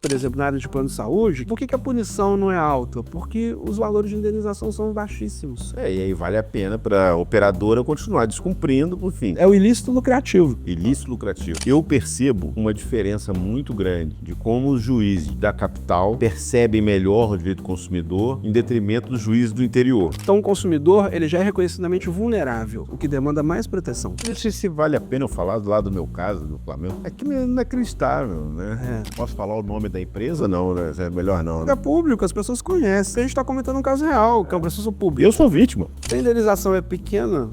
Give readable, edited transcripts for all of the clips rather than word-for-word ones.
Por exemplo, na área de plano de saúde, por que a punição não é alta? Porque os valores de indenização são baixíssimos. E aí vale a pena para a operadora continuar descumprindo, por fim. É o ilícito lucrativo. Ilícito lucrativo. Eu percebo uma diferença muito grande de como os juízes da capital percebem melhor o direito do consumidor em detrimento dos juízes do interior. Então o consumidor ele já é reconhecidamente vulnerável, o que demanda mais proteção. Não sei se vale a pena eu falar do lado do meu caso, do Flamengo. É que é inacreditável, né? Posso falar o nome da empresa? Não, né? É melhor não, né? É público, as pessoas conhecem. A gente está comentando um caso real, que é um processo público. Eu sou vítima. Se a indenização é pequena,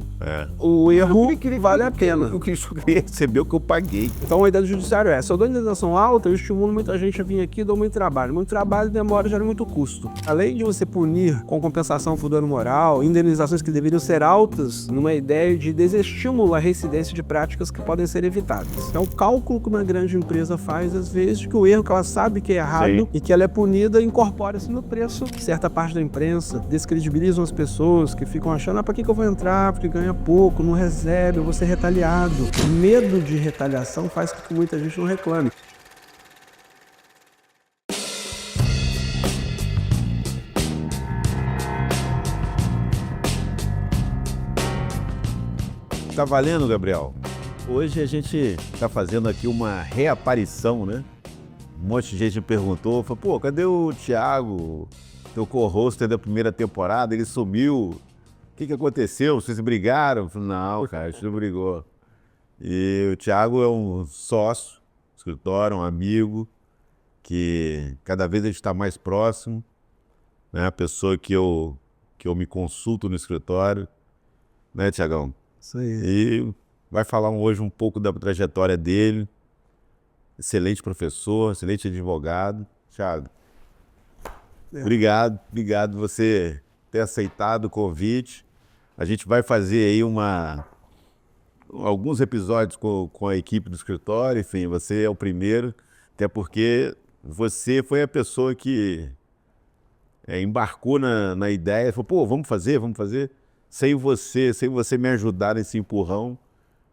o erro vale a pena. Eu queria receber o que eu paguei. Então a ideia do judiciário é, se eu dou indenização alta, eu estimulo muita gente a vir aqui e dou muito trabalho. Muito trabalho demora, gera muito custo. Além de você punir com compensação por dano moral, indenizações que deveriam ser altas, numa ideia de desestímulo à reincidência de práticas que podem ser evitadas. É o cálculo que uma grande empresa faz, às vezes, de que o erro que ela sabe que é errado Sim. e que ela é punida incorpora-se no preço. Certa parte da imprensa descredibilizam as pessoas que ficam achando, pra que eu vou entrar? Porque ganha pouco, não recebe, eu vou ser retaliado. O medo de retaliação faz com que muita gente não reclame. Tá valendo, Gabriel? Hoje a gente tá fazendo aqui uma reaparição, né? Um monte de gente me perguntou, falou, pô, cadê o Thiago, teu co-hoster da primeira temporada? Ele sumiu. O que aconteceu? Vocês brigaram? Eu falei, não, cara, a gente não brigou. E o Thiago é um sócio, escritório, um amigo, que cada vez a gente está mais próximo, né? A pessoa que eu me consulto no escritório, né, Thiagão? Isso aí. E vai falar hoje um pouco da trajetória dele. Excelente professor, excelente advogado. Thiago, obrigado você ter aceitado o convite. A gente vai fazer aí alguns episódios com a equipe do escritório, enfim, você é o primeiro, até porque você foi a pessoa que embarcou na ideia, falou, pô, vamos fazer. Sem você me ajudar nesse empurrão,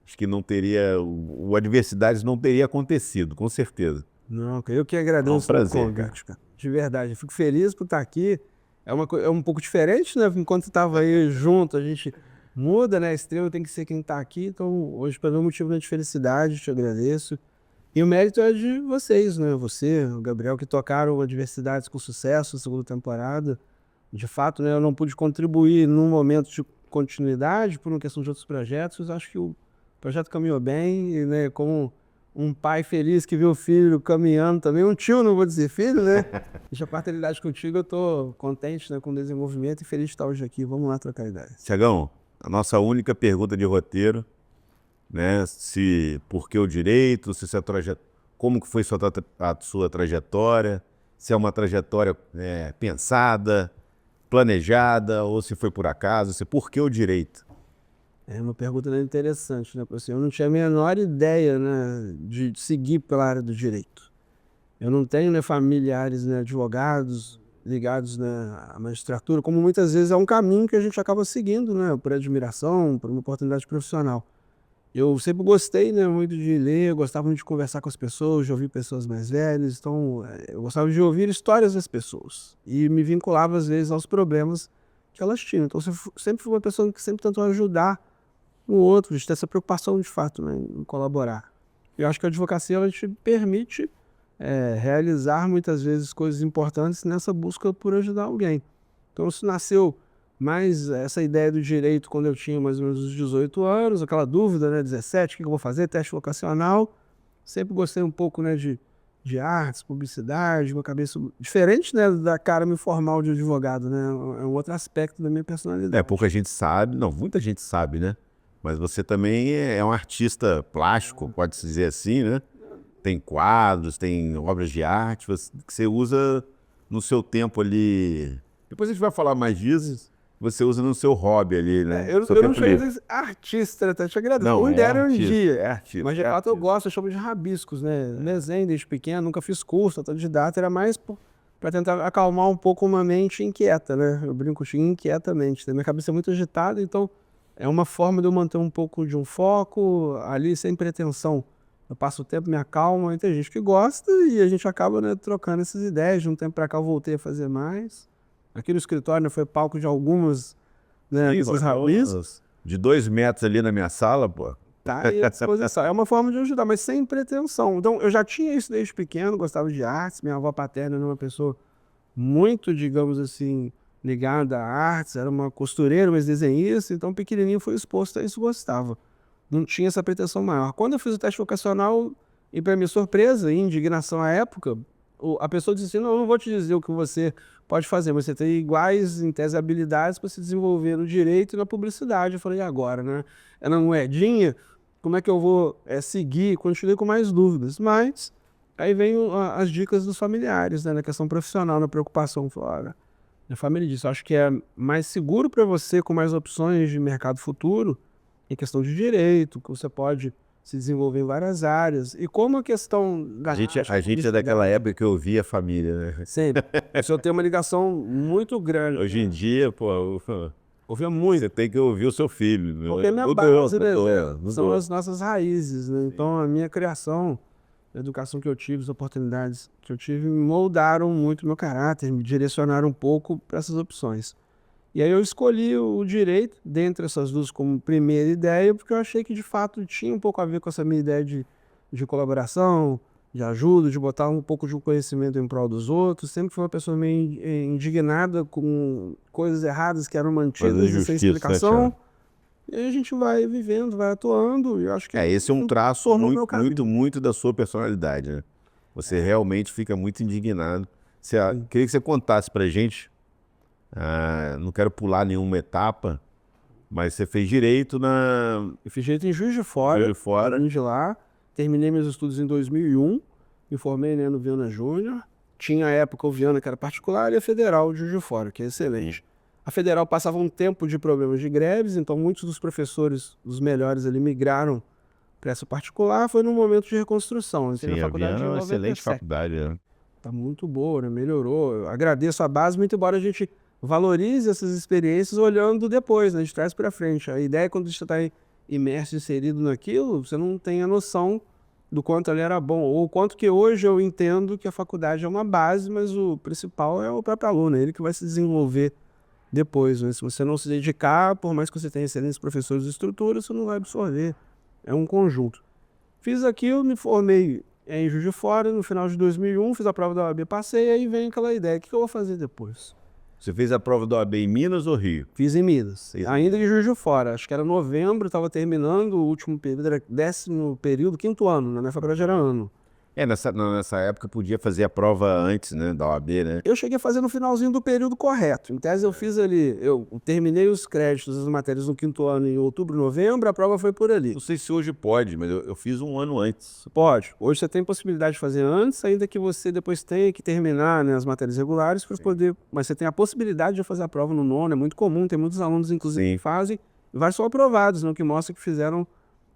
acho que não teria, o Adversidades não teria acontecido, com certeza. Não, eu que agradeço um prazer, o convite, cara. De verdade, eu fico feliz por estar aqui. É um pouco diferente, né? Enquanto estava aí junto, a gente muda, né? A estrela tem que ser quem está aqui. Então, hoje, para mim, é um motivo de felicidade, te agradeço. E o mérito é de vocês, né? Você, o Gabriel, que tocaram Adversidades com sucesso na segunda temporada. De fato, né? Eu não pude contribuir num momento de continuidade por uma questão de outros projetos, mas acho que o projeto caminhou bem, e, né, como um pai feliz que viu o filho caminhando também, um tio, não vou dizer filho, né? Deixa a paternidade contigo, eu tô contente, né, com o desenvolvimento e feliz de estar hoje aqui. Vamos lá trocar ideias. Thiagão, a nossa única pergunta de roteiro, né, por que o direito, como que foi a sua trajetória, se é uma trajetória pensada, planejada, ou se foi por acaso, por que o direito? É uma pergunta, né, interessante, né? Assim, eu não tinha a menor ideia, né, de seguir pela área do direito. Eu não tenho, né, familiares, né, advogados ligados, né, à magistratura, como muitas vezes é um caminho que a gente acaba seguindo, né, por admiração, por uma oportunidade profissional. Eu sempre gostei, né, muito de ler, gostava muito de conversar com as pessoas, de ouvir pessoas mais velhas, então eu gostava de ouvir histórias das pessoas e me vinculava às vezes aos problemas que elas tinham. Então eu sempre fui uma pessoa que sempre tentou ajudar o outro, de ter essa preocupação de fato, né, em colaborar. Eu acho que a advocacia ela te permite realizar muitas vezes coisas importantes nessa busca por ajudar alguém. Então isso nasceu mais essa ideia do direito quando eu tinha mais ou menos uns 18 anos, aquela dúvida, né, 17, o que eu vou fazer, teste vocacional. Sempre gostei um pouco, né, de artes, publicidade, uma cabeça diferente, né, da cara me formal de advogado, né, é um outro aspecto da minha personalidade. Pouca gente sabe, não, muita gente sabe, né? Mas você também é um artista plástico, pode-se dizer assim, né? Tem quadros, tem obras de arte que você usa no seu tempo ali. Depois a gente vai falar mais disso. Você usa no seu hobby ali, né? Eu não chamo de artista, até te agradeço. Não, Onde era um artista, dia. é artista. Mas de fato eu gosto, eu chamo de rabiscos, né? Desenho desde pequeno, nunca fiz curso, autodidata, era mais para tentar acalmar um pouco uma mente inquieta, né? Eu brinco inquietamente, né? Minha cabeça é muito agitada, então é uma forma de eu manter um pouco de um foco ali, sem pretensão eu passo o tempo, me acalmo, e tem gente que gosta e a gente acaba, né, trocando essas ideias. De um tempo para cá eu voltei a fazer mais. Aqui no escritório, né, foi palco de algumas, né, Ih, dessas raízes. de 2 metros ali na minha sala, pô. Tá aí à disposição. É uma forma de ajudar, mas sem pretensão. Então, eu já tinha isso desde pequeno, gostava de artes. Minha avó paterna era uma pessoa muito, digamos assim, ligada a artes, era uma costureira, mas desenhista, então pequenininho foi exposto a isso, gostava. Não tinha essa pretensão maior. Quando eu fiz o teste vocacional, e para minha surpresa e indignação à época, a pessoa disse assim, não, eu não vou te dizer o que você pode fazer, mas você tem iguais, em tese, habilidades para se desenvolver no direito e na publicidade. Eu falei, e agora, né? É na moedinha, como é que eu vou seguir? Continuei com mais dúvidas, mas aí vem as dicas dos familiares, né, na questão profissional, na preocupação. Falei, olha, minha família disse, eu acho que é mais seguro para você, com mais opções de mercado futuro, em questão de direito, que você pode se desenvolver em várias áreas. E como a questão da A gente é daquela época que eu via a família, né? sempre. O senhor tem uma ligação muito grande. Hoje em dia, pô, Ouvia muito. você tem que ouvir o seu filho. Porque a minha base, né, são as nossas raízes, né? Então, a minha criação, a educação que eu tive, as oportunidades que eu tive, me moldaram muito meu caráter, me direcionaram um pouco para essas opções. E aí eu escolhi o direito, dentre essas duas, como primeira ideia, porque eu achei que de fato tinha um pouco a ver com essa minha ideia de colaboração, de ajuda, de botar um pouco de um conhecimento em prol dos outros. Sempre fui uma pessoa meio indignada com coisas erradas que eram mantidas e sem explicação. E aí a gente vai vivendo, vai atuando, e eu acho que esse é um traço tornou meu muito, caminho. muito, muito da sua personalidade, né? Você realmente fica muito indignado. Queria que você contasse pra gente, não quero pular nenhuma etapa, mas você fez direito Eu fiz direito em Juiz de Fora, Juiz de Fora. vim de lá, terminei meus estudos em 2001, me formei, né, no Viana Júnior. Tinha a época o Viana, que era particular, e a Federal de Juiz de Fora, que é excelente. A Federal passava um tempo de problemas de greves, então muitos dos professores, os melhores ali, migraram para essa particular. Foi num momento de reconstrução. Entrei Sim, na a faculdade Viana é em uma excelente 97. faculdade, né? Tá muito boa, né? Melhorou. Eu agradeço a base, muito embora a gente valorize essas experiências olhando depois, né? De trás para frente. A ideia é quando você está imerso, inserido naquilo, você não tem a noção do quanto ali era bom, ou o quanto que hoje eu entendo que a faculdade é uma base, mas o principal é o próprio aluno, é ele que vai se desenvolver depois, né? Se você não se dedicar, por mais que você tenha excelentes professores e estruturas, você não vai absorver. É um conjunto. Fiz aquilo, me formei em Juiz de Fora, no final de 2001, fiz a prova da OAB, passei, aí vem aquela ideia, o que eu vou fazer depois? Você fez a prova da OAB em Minas ou Rio? Fiz em Minas, ainda em Juiz de Fora, acho que era novembro, estava terminando o último período, era 10º período, 5º ano, na minha faculdade era ano. Nessa época podia fazer a prova antes, né, da OAB, né? Eu cheguei a fazer no finalzinho do período correto. Em tese eu fiz ali, eu terminei os créditos das matérias no 5º ano em outubro, novembro, a prova foi por ali. Não sei se hoje pode, mas eu fiz um ano antes. Pode. Hoje você tem possibilidade de fazer antes, ainda que você depois tenha que terminar, né, as matérias regulares para poder... Mas você tem a possibilidade de fazer a prova no nono, é muito comum, tem muitos alunos, inclusive, Sim. que fazem, e vários são aprovados, né, o que mostra que fizeram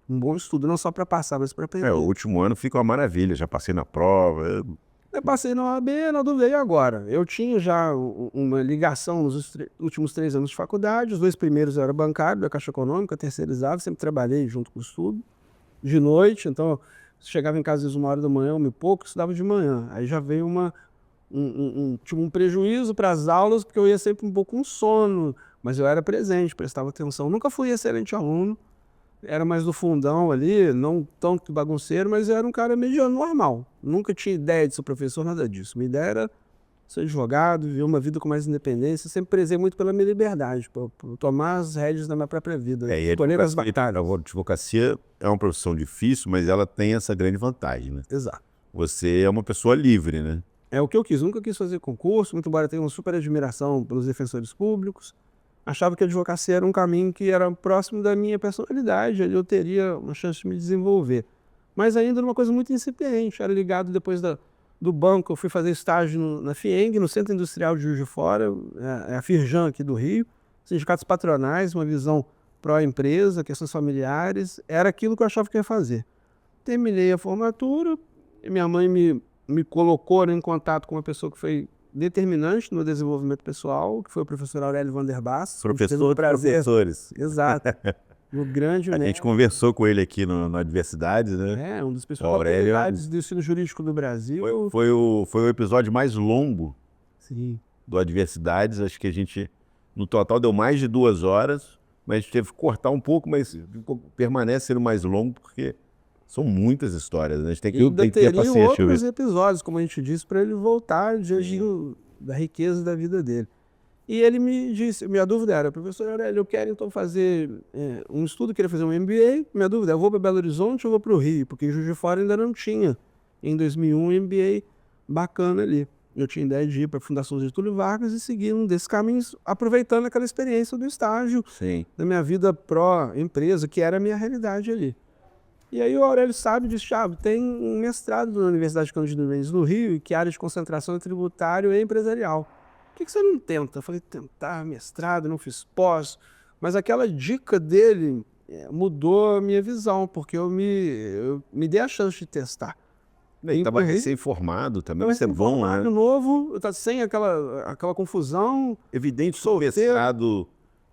um bom estudo, não só para passar, mas para aprender. O último ano fica uma maravilha, já passei na prova. Eu passei na OAB, na dúvida, e agora? Eu tinha já uma ligação nos últimos 3 anos de faculdade, os 2 primeiros eu era bancário da Caixa Econômica, terceirizado, sempre trabalhei junto com o estudo, de noite, então chegava em casa às 1h da manhã, 1h e pouco, estudava de manhã. Aí já veio tipo um prejuízo para as aulas, porque eu ia sempre um pouco com sono, mas eu era presente, prestava atenção. Nunca fui excelente aluno, era mais do fundão ali, não tão bagunceiro, mas eu era um cara mediano, normal. Nunca tinha ideia de ser professor, nada disso. Minha ideia era ser advogado, viver uma vida com mais independência. Sempre prezei muito pela minha liberdade, por tomar as rédeas da minha própria vida. E a advocacia é uma profissão difícil, mas ela tem essa grande vantagem, né? Exato. Você é uma pessoa livre, né? É o que eu quis. Nunca quis fazer concurso, muito embora eu tenha uma super admiração pelos defensores públicos. Achava que a advocacia era um caminho que era próximo da minha personalidade, ali eu teria uma chance de me desenvolver. Mas ainda era uma coisa muito incipiente, era ligado depois do banco, eu fui fazer estágio na FIENG, no Centro Industrial de Juiz de Fora, a Firjan aqui do Rio, sindicatos patronais, uma visão pró-empresa, questões familiares, era aquilo que eu achava que eu ia fazer. Terminei a formatura, e minha mãe me colocou, né, em contato com uma pessoa que foi determinante no desenvolvimento pessoal, que foi o professor Aurélio Vanderbass. Professor de professores. Exato. no grande A gente conversou com ele aqui no Adversidades, né? um dos principais Aurélio autoridades do ensino jurídico do Brasil. Foi o episódio mais longo Sim. do Adversidades. Acho que a gente, no total, deu mais de 2 horas, mas a gente teve que cortar um pouco, mas permanece sendo mais longo porque são muitas histórias, né? A gente tem que ter Teriam paciência. outros episódios, como a gente disse, para ele voltar diante da riqueza da vida dele. E ele me disse, minha dúvida era, professor Aurélio, eu quero então fazer um estudo, queria fazer um MBA, minha dúvida é, eu vou para Belo Horizonte ou vou para o Rio? Porque em Juiz de Fora ainda não tinha, em 2001, um MBA bacana ali. Eu tinha ideia de ir para a Fundação Getúlio Vargas e seguir um desses caminhos, aproveitando aquela experiência do estágio, da minha vida pró-empresa, que era a minha realidade ali. E aí o Aurélio Sábio disse, Thiago, tem um mestrado na Universidade Cândido Mendes no Rio, que a área de concentração é tributário e empresarial. Por que você não tenta? Eu falei, tentar, mestrado, não fiz pós. Mas aquela dica dele mudou a minha visão, porque eu me dei a chance de testar. Estava recém-formado também, isso é bom, né? Novo, tá sem aquela confusão. Evidente, sou mestrado,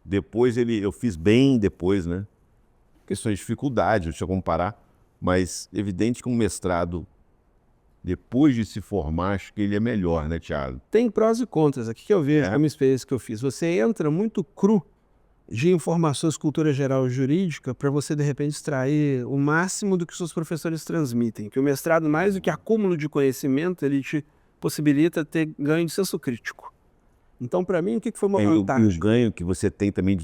depois eu fiz bem depois, né? Questões de dificuldade, deixa eu comparar, mas evidente que um mestrado, depois de se formar, acho que ele é melhor, né, Thiago? Tem prós e contras. Aqui que eu vejo, a minha experiência que eu fiz. Você entra muito cru de informações, cultura geral jurídica, para você, de repente, extrair o máximo do que seus professores transmitem. Que o mestrado, mais do que acúmulo de conhecimento, ele te possibilita ter ganho de senso crítico. Então, para mim, o que foi uma vantagem? E o ganho que você tem também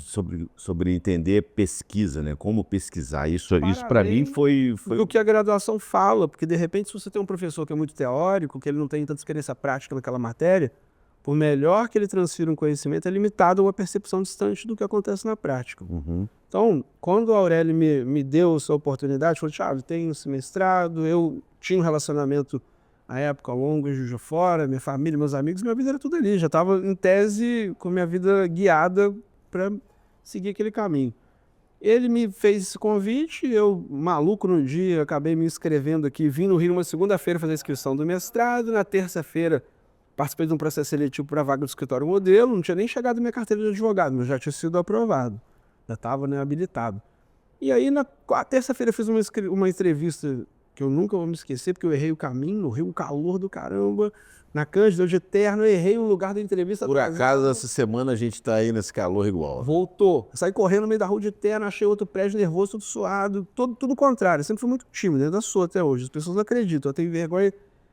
sobre entender pesquisa, né? Como pesquisar. Isso para mim foi o que a graduação fala, porque de repente se você tem um professor que é muito teórico, que ele não tem tanta experiência prática naquela matéria, por melhor que ele transfira um conhecimento, é limitado a uma percepção distante do que acontece na prática. Então, quando o Aurélio me deu essa oportunidade, falou, Thiago, tem esse mestrado, eu tinha um relacionamento à época longo em Juiz de Fora, minha família, meus amigos, minha vida era tudo ali. Já estava em tese com minha vida guiada para seguir aquele caminho. Ele me fez esse convite, eu, maluco no dia, acabei me inscrevendo aqui, vim no Rio uma segunda-feira fazer a inscrição do mestrado, na terça-feira participei de um processo seletivo para a vaga do escritório modelo, não tinha nem chegado a minha carteira de advogado, mas já tinha sido aprovado, já estava, né, habilitado. E aí na terça-feira fiz uma entrevista que eu nunca vou me esquecer, porque eu errei o caminho, no Rio, um calor do caramba, na Cândida, de terno, eu errei o lugar da entrevista. Por acaso, essa semana a gente está aí nesse calor igual. Voltou. Saí correndo no meio da rua de terno, achei outro prédio nervoso, tudo suado, tudo contrário. Eu sempre fui muito tímido, ainda sou até hoje. As pessoas não acreditam. Eu tenho vergonha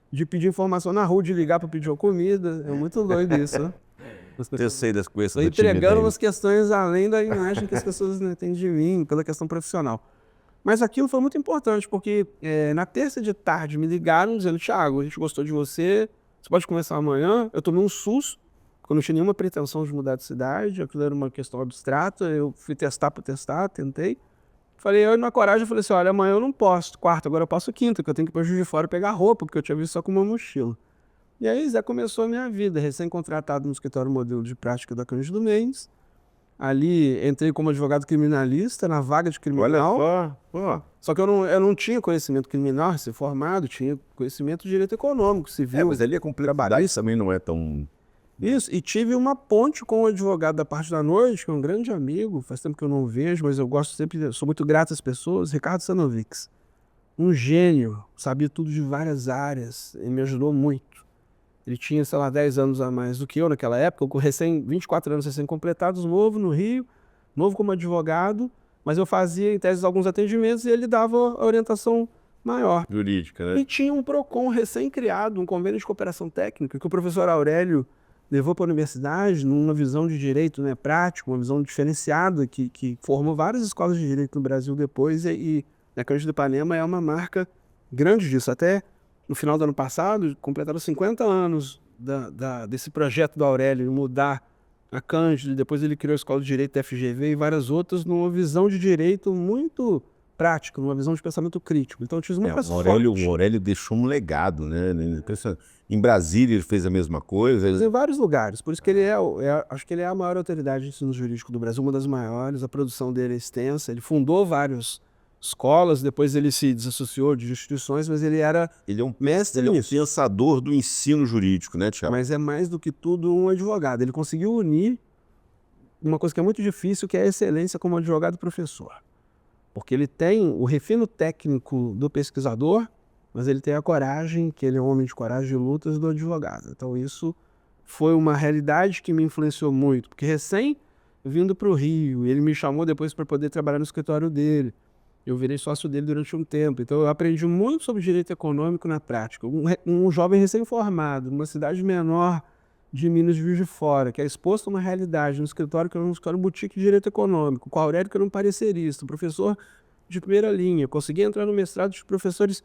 de pedir informação na rua, de ligar para pedir uma comida. É muito doido isso, né? Eu sei das coisas. Estou entregando umas questões além da imagem que as pessoas têm de mim, pela questão profissional. Mas aquilo foi muito importante, porque na terça de tarde me ligaram dizendo, Thiago, a gente gostou de você, você pode começar amanhã. Eu tomei um susto, porque eu não tinha nenhuma pretensão de mudar de cidade, aquilo era uma questão abstrata, eu fui testar por testar, tentei. Falei, eu na coragem, falei assim, olha, amanhã eu não posso, quarta, agora eu posso quinta, que eu tenho que ir para Juiz de Fora pegar roupa, porque eu tinha visto só com uma mochila. E aí, Zé, começou a minha vida, recém-contratado no escritório modelo de prática da Cândido Mendes. Ali, entrei como advogado criminalista, na vaga de criminal. Olha só, Só que eu não tinha conhecimento criminal, ser formado, tinha conhecimento de direito econômico, civil. Mas ali a complexidade também não é tão... Isso, e tive uma ponte com o advogado da parte da noite, que é um grande amigo, faz tempo que eu não vejo, mas eu gosto sempre, sou muito grato às pessoas, Ricardo Sanovics. Um gênio, sabia tudo de várias áreas, ele me ajudou muito. Ele tinha, sei lá, 10 anos a mais do que eu naquela época, eu com 24 anos recém-completados, novo no Rio, novo como advogado, mas eu fazia em tese alguns atendimentos e ele dava a orientação maior. Jurídica, né? E tinha um PROCON recém-criado, um convênio de cooperação técnica, que o professor Aurélio levou para a universidade numa visão de direito, né, prático, uma visão diferenciada, que formou várias escolas de direito no Brasil depois, e a Cândido Ipanema é uma marca grande disso. Até no final do ano passado, completaram 50 anos desse projeto do Aurélio, mudar a Cândido, depois ele criou a Escola de Direito da FGV e várias outras, numa visão de direito muito prática, numa visão de pensamento crítico. Então eu tive uma o Aurélio deixou um legado, né? Em Brasília ele fez a mesma coisa. Em vários lugares, por isso que ele acho que ele é a maior autoridade de ensino jurídico do Brasil, uma das maiores, a produção dele é extensa, ele fundou várias escolas, depois ele se desassociou de instituições, mas ele era mestre Ele é um pensador do ensino jurídico, né, Thiago? Mas é mais do que tudo um advogado. Ele conseguiu unir uma coisa que é muito difícil, que é a excelência como advogado e professor. porque ele tem o refino técnico do pesquisador, mas ele tem a coragem, que ele é um homem de coragem e lutas, do advogado. Então isso foi uma realidade que me influenciou muito, porque vindo para o Rio, ele me chamou depois para poder trabalhar no escritório dele. Eu virei sócio dele durante um tempo, então eu aprendi muito sobre direito econômico na prática. Um jovem recém-formado, numa cidade menor de Minas de Juiz de Fora, que é exposto a uma realidade, no escritório que era um escritório boutique de direito econômico, com o Aurélio, que era um parecerista, um professor de primeira linha. Consegui entrar no mestrado de professores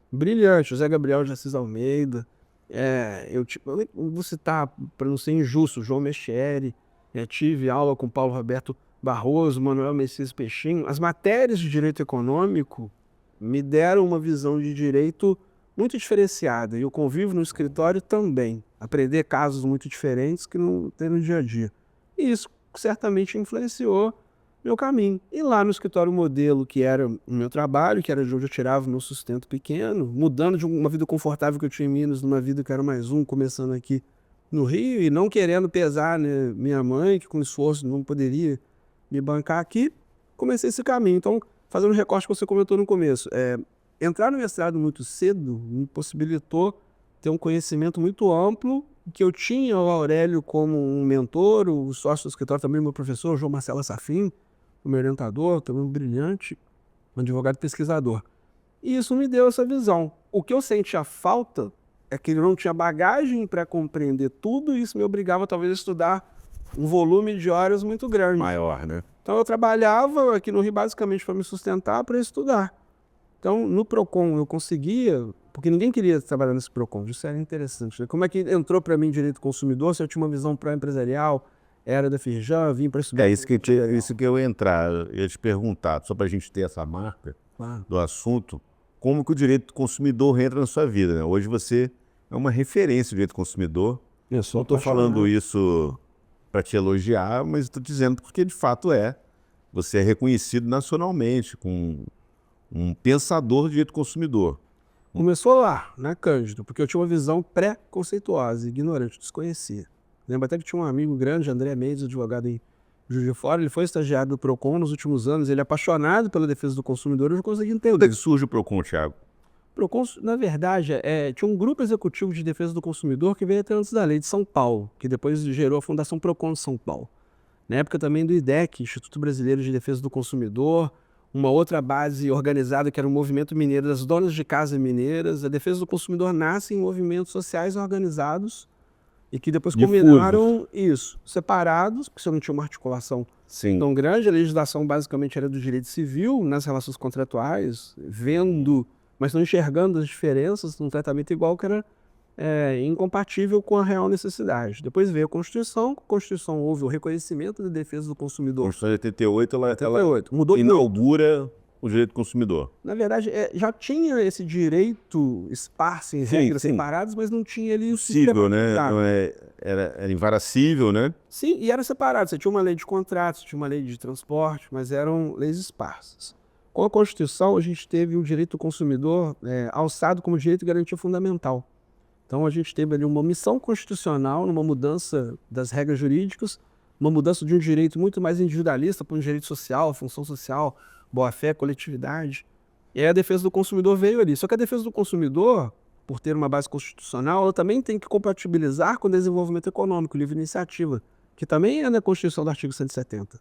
brilhantes, José Gabriel de Assis Almeida, eu vou citar, para não ser injusto, João Mechieri, tive aula com Paulo Roberto Barroso, Manuel Messias Peixinho. As matérias de direito econômico me deram uma visão de direito muito diferenciada, e o convívio no escritório também. Aprender casos muito diferentes que não tem no dia a dia. E isso certamente influenciou meu caminho. E lá no escritório modelo, que era o meu trabalho, que era de onde eu tirava o meu sustento pequeno, mudando de uma vida confortável que eu tinha em Minas, numa vida que era mais começando aqui no Rio, e não querendo pesar, né, minha mãe, que com esforço não poderia me bancar aqui, comecei esse caminho. Então, fazendo um recorte que você comentou no começo, entrar no mestrado muito cedo me possibilitou ter um conhecimento muito amplo, que eu tinha o Aurélio como um mentor, o sócio do escritório também, meu professor, o João Marcelo Safin, o meu orientador, também um brilhante, um advogado pesquisador. E isso me deu essa visão. O que eu sentia falta é que eu não tinha bagagem para compreender tudo, e isso me obrigava talvez a estudar um volume de horas muito grande. Maior, né? Então eu trabalhava aqui no Rio basicamente para me sustentar, para estudar. Então no Procon eu conseguia, porque ninguém queria trabalhar nesse Procon, isso era interessante, né? Como é que entrou para mim direito consumidor, se eu tinha uma visão pró-empresarial, era da Firjan, vim para estudar. Isso que eu ia entrar, eu ia te perguntar, só para a gente ter essa marca do assunto, como que o direito do consumidor entra na sua vida, né? Hoje você é uma referência do direito do consumidor. Eu Não estou falando isso para te elogiar, mas estou dizendo porque de fato você é reconhecido nacionalmente como um pensador de direito do consumidor. Começou lá, na Cândido, porque eu tinha uma visão pré-conceituosa, ignorante, desconhecia. Lembro até que tinha um amigo grande, André Mendes, advogado em Juiz de Fora, ele foi estagiário do Procon nos últimos anos, ele é apaixonado pela defesa do consumidor, eu não consegui entender. Quando é que surge o Procon, Thiago? Procon, na verdade, tinha um grupo executivo de defesa do consumidor que veio até antes da lei de São Paulo, que depois gerou a Fundação Procon de São Paulo. Na época também do IDEC, Instituto Brasileiro de Defesa do Consumidor, uma outra base organizada que era o Movimento Mineiro das Donas de Casa Mineiras. A defesa do consumidor nasce em movimentos sociais organizados e que depois combinaram isso, separados, porque você não tinha uma articulação tão grande. A legislação basicamente era do direito civil, nas relações contratuais, vendo, mas não enxergando as diferenças, num tratamento igual que era incompatível com a real necessidade. Depois veio a Constituição, com a Constituição houve o reconhecimento da defesa do consumidor. A Constituição de 88, ela mudou inaugura o direito do consumidor. Na verdade, já tinha esse direito esparso em regras separadas, mas não tinha ele possível, né? Era invaracível, né? Sim, e era separado. Você tinha uma lei de contratos, tinha uma lei de transporte, mas eram leis esparsas. Com a Constituição, a gente teve o direito do consumidor alçado como direito de garantia fundamental. Então a gente teve ali uma omissão constitucional, numa mudança das regras jurídicas, uma mudança de um direito muito mais individualista para um direito social, função social, boa-fé, coletividade. E aí a defesa do consumidor veio ali. Só que a defesa do consumidor, por ter uma base constitucional, ela também tem que compatibilizar com o desenvolvimento econômico, livre iniciativa, que também é na Constituição do artigo 170.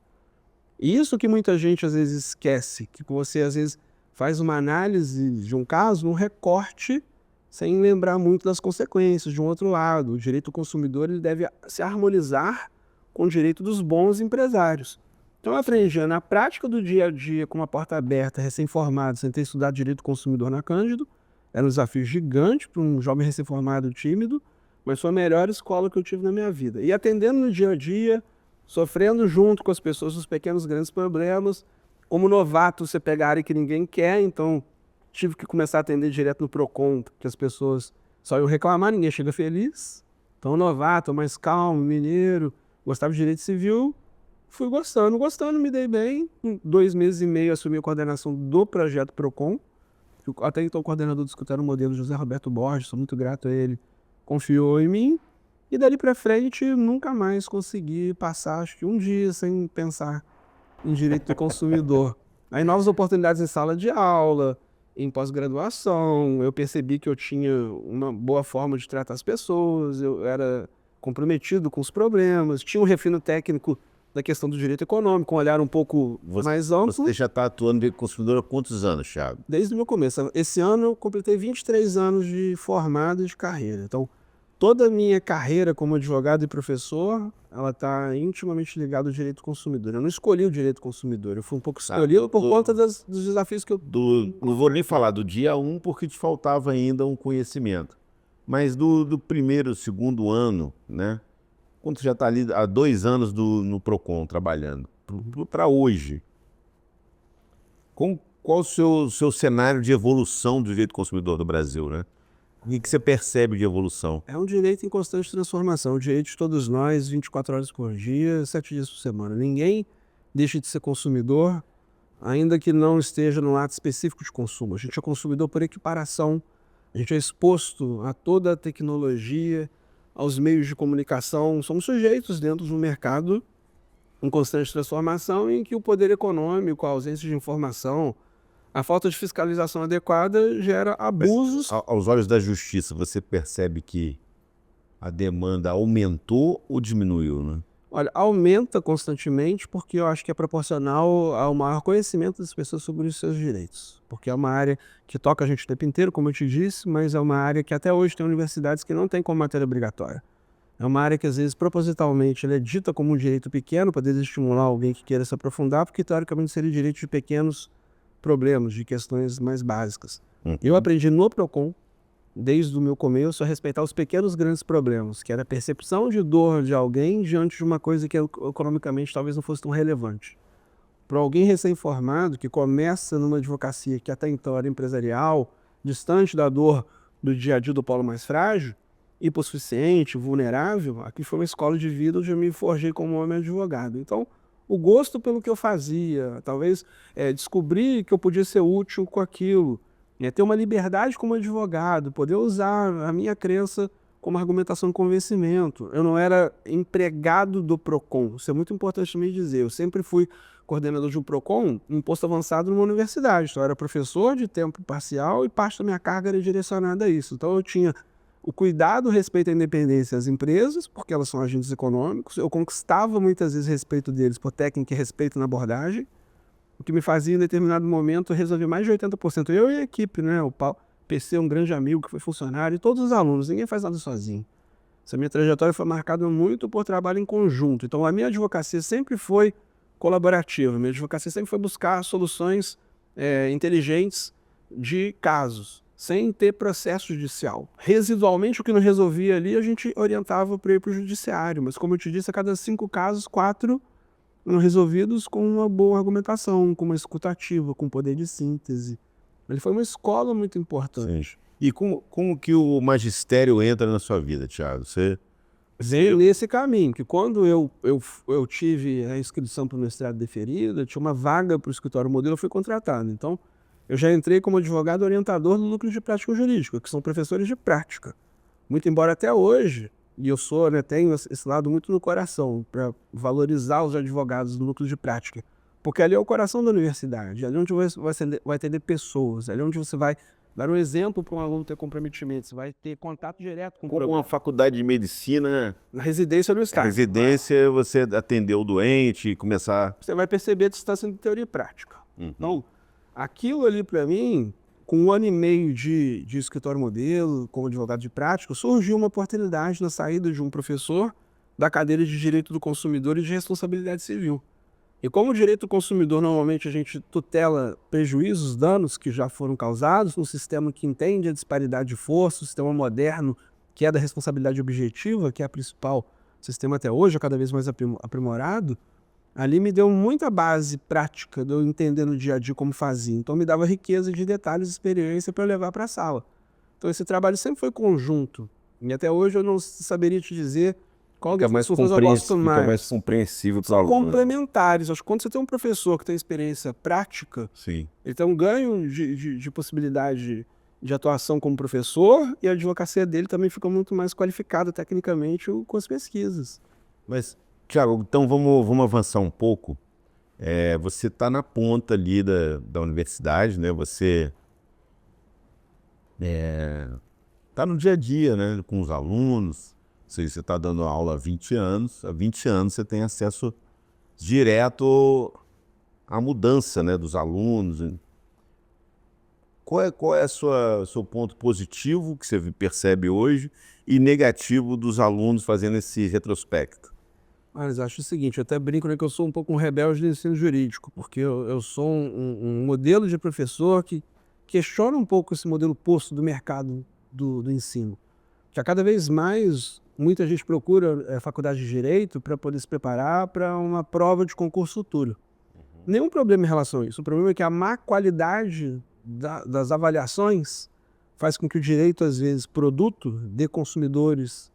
E isso que muita gente às vezes esquece, que você às vezes faz uma análise de um caso, um recorte, sem lembrar muito das consequências. De um outro lado, o direito do consumidor ele deve se harmonizar com o direito dos bons empresários. Então eu aprendi na prática do dia a dia, com uma porta aberta, recém-formado, sem ter estudado direito do consumidor na Cândido. Era um desafio gigante para um jovem recém-formado tímido, mas foi a melhor escola que eu tive na minha vida. E atendendo no dia a dia, sofrendo junto com as pessoas os pequenos grandes problemas. Como novato, você pega a área que ninguém quer, então tive que começar a atender direto no Procon, porque as pessoas só iam reclamar, ninguém chega feliz. Então, novato, mais calmo, mineiro, gostava de direito civil, fui gostando, me dei bem. Em 2 meses e meio, assumi a coordenação do projeto Procon. Até então, o coordenador do escritório modelo, José Roberto Borges, sou muito grato a ele, confiou em mim. E dali para frente, nunca mais consegui passar, acho que um dia, sem pensar em direito do consumidor. Aí novas oportunidades em sala de aula, em pós-graduação, eu percebi que eu tinha uma boa forma de tratar as pessoas, eu era comprometido com os problemas, tinha um refino técnico da questão do direito econômico, um olhar um pouco mais amplo. Você já está atuando de consumidor há quantos anos, Thiago? Desde o meu começo. Esse ano eu completei 23 anos de formado e de carreira. Então, toda a minha carreira como advogado e professor, ela está intimamente ligada ao direito consumidor. Eu não escolhi o direito consumidor, eu fui um pouco escolhido por conta dos desafios que eu... Não vou nem falar do dia 1 porque te faltava ainda um conhecimento, mas do primeiro, segundo ano, né? Quando você já está ali há 2 anos no Procon trabalhando, para hoje, qual o seu cenário de evolução do direito consumidor do Brasil, né? O que você percebe de evolução? É um direito em constante transformação, o direito de todos nós, 24 horas por dia, 7 dias por semana. Ninguém deixa de ser consumidor, ainda que não esteja no ato específico de consumo. A gente é consumidor por equiparação, a gente é exposto a toda a tecnologia, aos meios de comunicação, somos sujeitos dentro de um mercado em constante transformação em que o poder econômico, a ausência de informação, a falta de fiscalização adequada gera abusos. Mas, aos olhos da justiça, você percebe que a demanda aumentou ou diminuiu, né? Olha, aumenta constantemente porque eu acho que é proporcional ao maior conhecimento das pessoas sobre os seus direitos. Porque é uma área que toca a gente o tempo inteiro, como eu te disse, mas é uma área que até hoje tem universidades que não tem como matéria obrigatória. É uma área que às vezes propositalmente ela é dita como um direito pequeno para desestimular alguém que queira se aprofundar, porque teoricamente seria direito de pequenos problemas, de questões mais básicas. Eu aprendi no Procon, desde o meu começo, a respeitar os pequenos grandes problemas, que era a percepção de dor de alguém diante de uma coisa que economicamente talvez não fosse tão relevante. Para alguém recém-formado que começa numa advocacia que até então era empresarial, distante da dor do dia a dia do polo mais frágil, hipossuficiente, vulnerável, aqui foi uma escola de vida onde eu me forjei como homem advogado. Então, o gosto pelo que eu fazia, talvez descobrir que eu podia ser útil com aquilo, ter uma liberdade como advogado, poder usar a minha crença como argumentação de convencimento. Eu não era empregado do Procon, isso é muito importante me dizer. Eu sempre fui coordenador de um Procon, um posto avançado numa universidade. Então, eu era professor de tempo parcial e parte da minha carga era direcionada a isso. Então, eu tinha o cuidado, o respeito à independência das empresas, porque elas são agentes econômicos. Eu conquistava muitas vezes respeito deles por técnica e respeito na abordagem, o que me fazia em determinado momento resolver mais de 80%. Eu e a equipe, né? O PC, um grande amigo que foi funcionário, e todos os alunos, ninguém faz nada sozinho. Essa minha trajetória foi marcada muito por trabalho em conjunto. Então a minha advocacia sempre foi colaborativa, minha advocacia sempre foi buscar soluções inteligentes de casos, sem ter processo judicial. Residualmente, o que não resolvia ali, a gente orientava para ir para o judiciário, mas como eu te disse, a cada 5 casos, 4 eram resolvidos com uma boa argumentação, com uma escuta ativa, com poder de síntese. Ele foi uma escola muito importante. Sim. E como que o magistério entra na sua vida, Thiago? Você Veio nesse caminho, que quando eu tive a inscrição para o mestrado deferida, tinha uma vaga para o escritório modelo, eu fui contratado. Então, eu já entrei como advogado orientador no núcleo de prática jurídica, que são professores de prática. Muito embora até hoje, e eu sou, né, tenho esse lado muito no coração, para valorizar os advogados do núcleo de prática. Porque ali é o coração da universidade, ali onde você vai atender pessoas, ali onde você vai dar um exemplo para um aluno ter comprometimento, você vai ter contato direto com o como uma faculdade de medicina, na residência no estágio. residência, você atender o doente e começar... Você vai perceber que você está sendo teoria e prática. Então, aquilo ali para mim, com 1 ano e meio de escritório modelo, como advogado de prática, surgiu uma oportunidade na saída de um professor da cadeira de Direito do Consumidor e de Responsabilidade Civil. E como o direito do consumidor, normalmente a gente tutela prejuízos, danos que já foram causados num sistema que entende a disparidade de força, um sistema moderno, que é da responsabilidade objetiva, que é a principal sistema até hoje, cada vez mais aprimorado, ali me deu muita base prática de eu entender no dia a dia como fazia. Então me dava riqueza de detalhes e experiência para eu levar para a sala. Então esse trabalho sempre foi conjunto. E até hoje eu não saberia te dizer qual que é mais compreensível para os alunos. Complementares. Acho que quando você tem um professor que tem experiência prática, Sim. ele tem um ganho de possibilidade de atuação como professor e a advocacia dele também fica muito mais qualificada tecnicamente com as pesquisas. Mas, Thiago, então vamos avançar um pouco. você está na ponta ali da universidade, né? Você está no dia a dia, né? Com os alunos. Você está dando aula há 20 anos. Há 20 anos você tem acesso direto à mudança, né, dos alunos. Qual é o seu ponto positivo que você percebe hoje e negativo dos alunos fazendo esse retrospecto? Mas acho o seguinte, eu até brinco, né, que eu sou um pouco um rebelde do ensino jurídico, porque eu sou um modelo de professor que questiona um pouco esse modelo posto do mercado do ensino. Que a cada vez mais muita gente procura faculdade de Direito para poder se preparar para uma prova de concurso futuro. Nenhum problema em relação a isso. O problema é que a má qualidade das avaliações faz com que o direito, às vezes, produto de consumidores,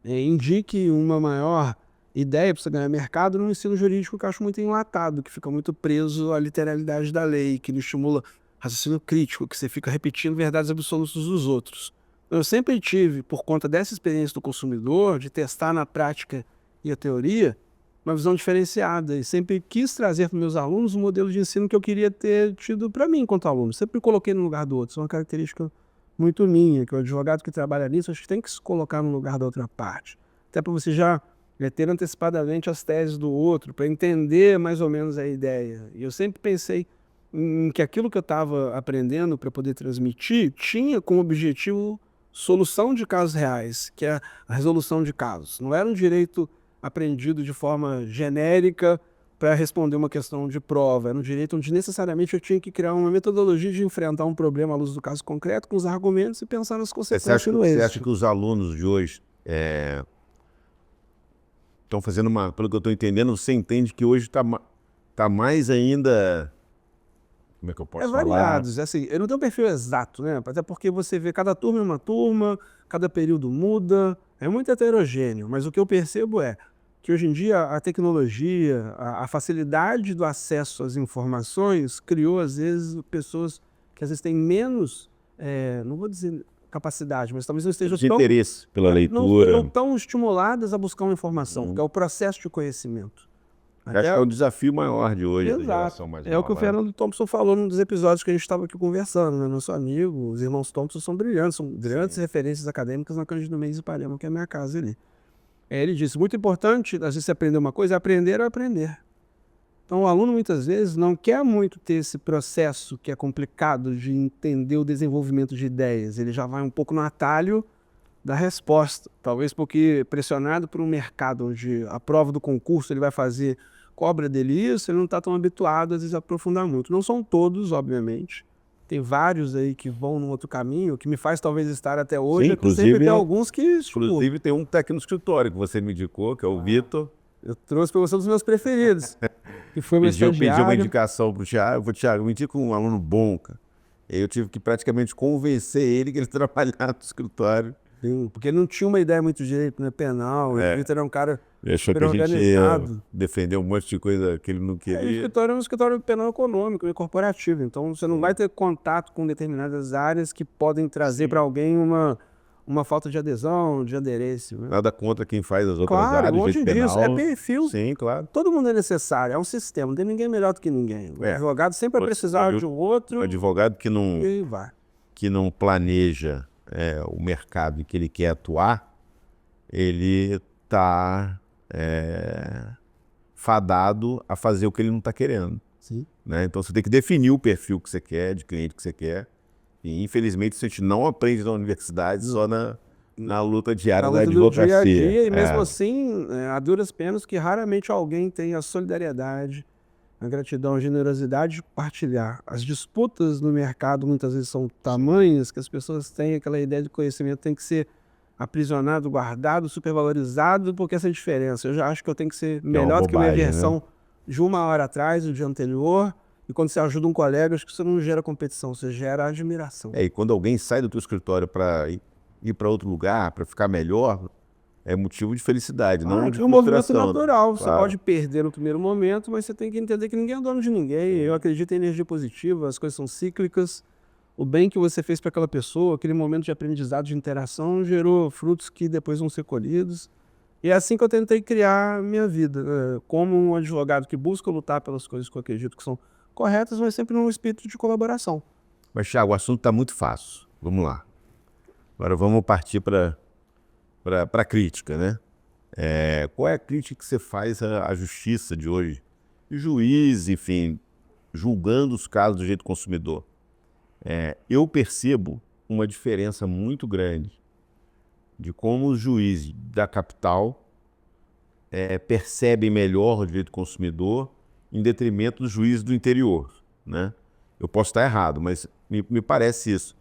indique uma maior ideia para você ganhar mercado no ensino jurídico que eu acho muito enlatado, que fica muito preso à literalidade da lei, que não estimula raciocínio crítico, que você fica repetindo verdades absolutas dos outros. Eu sempre tive, por conta dessa experiência do consumidor, de testar na prática e a teoria, uma visão diferenciada, e sempre quis trazer para os meus alunos um modelo de ensino que eu queria ter tido para mim enquanto aluno. Sempre me coloquei no lugar do outro, isso é uma característica muito minha, que o advogado que trabalha nisso, acho que tem que se colocar no lugar da outra parte. Até para você já ter antecipadamente as teses do outro, para entender mais ou menos a ideia. E eu sempre pensei em que aquilo que eu estava aprendendo para poder transmitir tinha como objetivo solução de casos reais, que é a resolução de casos. Não era um direito aprendido de forma genérica para responder uma questão de prova. Era um direito onde necessariamente eu tinha que criar uma metodologia de enfrentar um problema à luz do caso concreto, com os argumentos e pensar nas consequências do êxito. Você acha que os alunos de hoje estão fazendo pelo que eu estou entendendo, você entende que hoje está mais ainda... Como é que eu posso falar? Variados, assim, eu não tenho um perfil exato, né? Até porque você vê cada turma é uma turma, cada período muda, é muito heterogêneo, mas o que eu percebo é que hoje em dia a tecnologia, a facilidade do acesso às informações criou, às vezes, pessoas que às vezes têm menos, não vou dizer capacidade, mas talvez não estejam de interesse pela leitura. Não tão estimuladas a buscar uma informação, que é o processo de conhecimento. Acho que é o desafio maior de hoje, da geração mais nova. É o que o Fernando Thompson falou num dos episódios que a gente estava aqui conversando, né? Nosso amigo, os irmãos Thompson são brilhantes referências acadêmicas na Cândido Mendes de Ipanema, que é a minha casa ali. Ele disse, muito importante, às vezes você aprender uma coisa, é aprender a aprender. Então o aluno muitas vezes não quer muito ter esse processo que é complicado de entender o desenvolvimento de ideias, ele já vai um pouco no atalho da resposta, talvez porque pressionado por um mercado onde a prova do concurso ele vai fazer cobra dele isso, ele não está tão habituado às vezes a aprofundar muito. Não são todos, obviamente, tem vários aí que vão num outro caminho, que me faz talvez estar até hoje. Sim, inclusive, sempre tem alguns que... Inclusive tem um técnico no escritório que você me indicou, que é o Vitor. Eu trouxe para você um dos meus preferidos, que foi meu Pedi uma estagiário. indicação para o Thiago. Eu falei, Thiago, me indica um aluno bom, cara. E eu tive que praticamente convencer ele que ele trabalhava no escritório. Sim, porque ele não tinha uma ideia muito de direito, né, penal. O Vitor era um cara achou super que a gente organizado. ia defender um monte de coisa que ele não O queria. escritório é um escritório penal econômico e corporativo, então você não vai ter contato com determinadas áreas que podem trazer para alguém uma falta de adesão, de aderência. Né? Nada contra quem faz as outras Claro, áreas, longe direito disso, penal. é perfil. Sim, claro. Todo mundo é necessário, é um sistema, não tem ninguém melhor do que ninguém. O advogado sempre vai precisar de um outro. O advogado que E vai. não planeja o mercado em que ele quer atuar, ele está fadado a fazer o que ele não está querendo. Sim. Né? Então você tem que definir o perfil que você quer, de cliente que você quer. E infelizmente isso a gente não aprende na universidade, só na luta diária da advocacia. Dia a dia, e mesmo assim, a duras penas que raramente alguém tem a solidariedade, a gratidão, a generosidade de partilhar. As disputas no mercado muitas vezes são tamanhas que as pessoas têm aquela ideia de conhecimento tem que ser aprisionado, guardado, supervalorizado, porque essa é a diferença. Eu já acho que eu tenho que ser melhor do que a minha versão de uma hora atrás, do dia anterior. E quando você ajuda um colega, acho que você não gera competição, você gera admiração. E quando alguém sai do teu escritório para ir para outro lugar, para ficar melhor, é motivo de felicidade, não de frustração. É um movimento natural, claro. Você pode perder no primeiro momento, mas você tem que entender que ninguém é dono de ninguém. Eu acredito em energia positiva, as coisas são cíclicas. O bem que você fez para aquela pessoa, aquele momento de aprendizado, de interação, gerou frutos que depois vão ser colhidos. E é assim que eu tentei criar a minha vida, né? Como um advogado que busca lutar pelas coisas que eu acredito que são corretas, mas sempre num espírito de colaboração. Mas, Thiago, o assunto está muito fácil. Vamos lá. Agora vamos partir para a crítica, né? Qual é a crítica que você faz à justiça de hoje? E juiz, enfim, julgando os casos do direito do consumidor. Eu percebo uma diferença muito grande de como os juízes da capital percebem melhor o direito do consumidor em detrimento dos juízes do interior, né? Eu posso estar errado, mas me parece isso.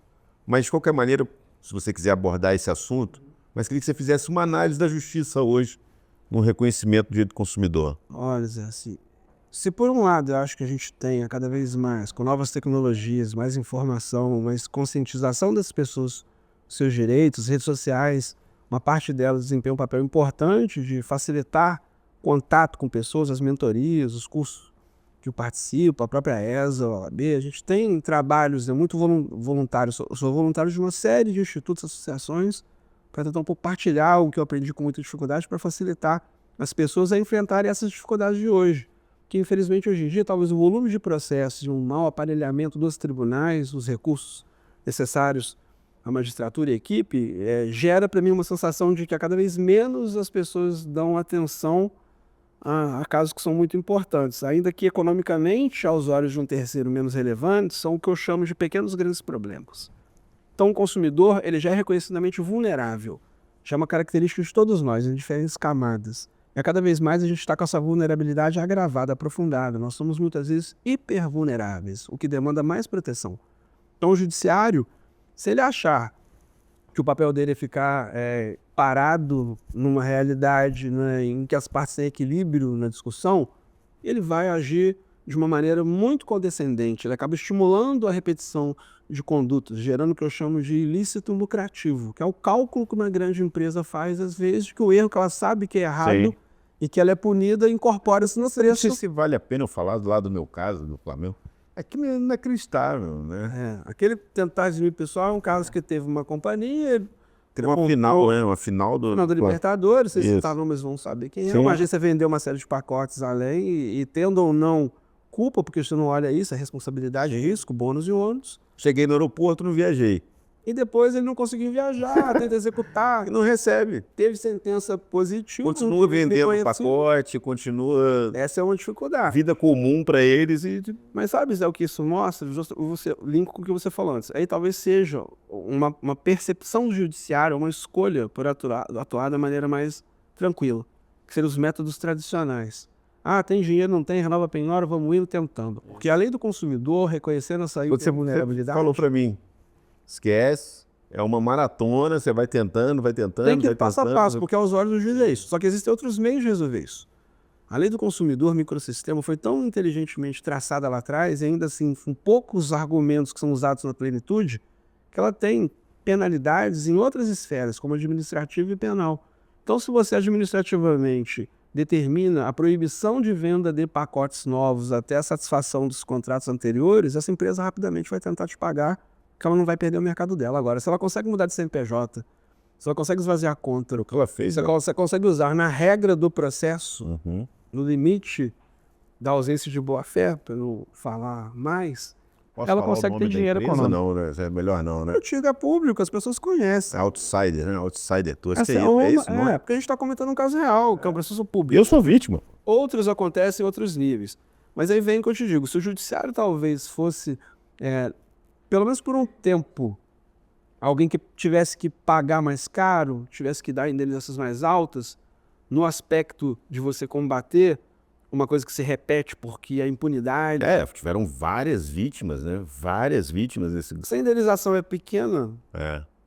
Mas, de qualquer maneira, se você quiser abordar esse assunto, mas queria que você fizesse uma análise da justiça hoje no reconhecimento do direito do consumidor. Olha, Zé, assim, se por um lado eu acho que a gente tenha cada vez mais, com novas tecnologias, mais informação, mais conscientização das pessoas, seus direitos, redes sociais, uma parte delas desempenha um papel importante de facilitar contato com pessoas, as mentorias, os cursos que eu participo, a própria ESA, a OAB, a gente tem trabalhos, muito voluntários, eu sou voluntário de uma série de institutos, associações, para tentar um pouco partilhar o que eu aprendi com muita dificuldade para facilitar as pessoas a enfrentarem essas dificuldades de hoje. Que infelizmente hoje em dia, talvez o volume de processos e um mau aparelhamento dos tribunais, os recursos necessários à magistratura e à equipe, gera para mim uma sensação de que a cada vez menos as pessoas dão atenção a casos que são muito importantes, ainda que economicamente, aos olhos de um terceiro menos relevante, são o que eu chamo de pequenos grandes problemas. Então o consumidor ele já é reconhecidamente vulnerável, já é uma característica de todos nós, em diferentes camadas. E a cada vez mais a gente está com essa vulnerabilidade agravada, aprofundada. Nós somos muitas vezes hipervulneráveis, o que demanda mais proteção. Então o judiciário, se ele achar que o papel dele é ficar parado numa realidade, né, em que as partes têm equilíbrio na discussão, ele vai agir de uma maneira muito condescendente. Ele acaba estimulando a repetição de condutas, gerando o que eu chamo de ilícito lucrativo, que é o cálculo que uma grande empresa faz, às vezes, de que o erro que ela sabe que é errado. Sim. E que ela é punida, incorpora-se no preço. Não sei se vale a pena eu falar do lado do meu caso, do Flamengo. Aquilo é inacreditável, né? Aquele tentar eximir pessoal é um caso que teve uma companhia... Uma final da Libertadores, vocês citaram, mas vão saber quem é. Uma agência vendeu uma série de pacotes além e tendo ou não culpa, porque você não olha isso, é responsabilidade, risco, bônus e ônus. Cheguei no aeroporto, não viajei. E depois ele não conseguiu viajar, tenta executar. E não recebe. Teve sentença positiva. Continua vendendo o pacote, continua... Essa é uma dificuldade. Vida comum para eles. Mas sabe, Zé, o que isso mostra? Você linka com o que você falou antes. Aí talvez seja uma percepção do judiciário, uma escolha por atuar da maneira mais tranquila. Que seriam os métodos tradicionais. Tem dinheiro, não tem, renova a penhora, vamos indo tentando. Porque a lei do consumidor, reconhecendo essa vulnerabilidade... Você falou para mim. Esquece, é uma maratona, você vai tentando, Tem que ir passo a passo, porque aos olhos do juiz é isso. Só que existem outros meios de resolver isso. A lei do consumidor, microsistema, foi tão inteligentemente traçada lá atrás, e ainda assim, com poucos argumentos que são usados na plenitude, que ela tem penalidades em outras esferas, como administrativa e penal. Então, se você administrativamente determina a proibição de venda de pacotes novos até a satisfação dos contratos anteriores, essa empresa rapidamente vai tentar te pagar, que ela não vai perder o mercado dela. Agora, se ela consegue mudar de CNPJ, se ela consegue esvaziar a conta, o que ela fez, se você consegue usar na regra do processo, no limite da ausência de boa-fé, para não falar mais, ela consegue ter dinheiro econômico. Não, né? É melhor não, né? O tiro é público, as pessoas conhecem. Outsider, né? Outsider. Tu Porque a gente está comentando um caso real, que é um processo público. Eu sou vítima. Outros acontecem em outros níveis. Mas aí vem o que eu te digo, se o judiciário talvez fosse... pelo menos por um tempo, alguém que tivesse que pagar mais caro, tivesse que dar indenizações mais altas, no aspecto de você combater uma coisa que se repete porque a impunidade... tiveram várias vítimas, né? Várias vítimas. Se a indenização é pequena,